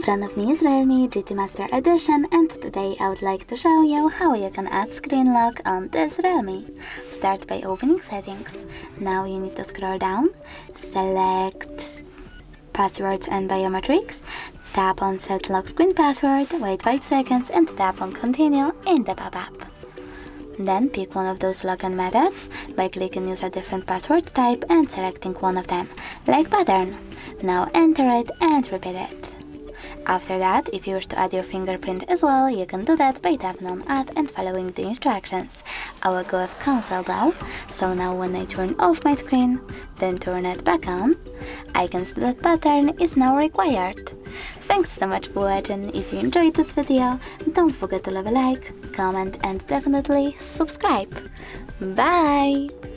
front of me is REALME GT Master Edition, and today I would like to show you how you can add screen lock on this REALME. Start by opening settings. Now you need to scroll down, select passwords and biometrics, tap on set lock screen password, wait 5 seconds and tap on continue in the pop-up. Then pick one of those login methods by clicking use a different password type and selecting one of them, like pattern. Now enter it and repeat it. After that, if you wish to add your fingerprint as well, you can do that by tapping on add and following the instructions. I will go with cancel now, so now when I turn off my screen, then turn it back on, I can see that pattern is now required. Thanks so much for watching. If you enjoyed this video, don't forget to leave a like, comment and definitely subscribe. Bye!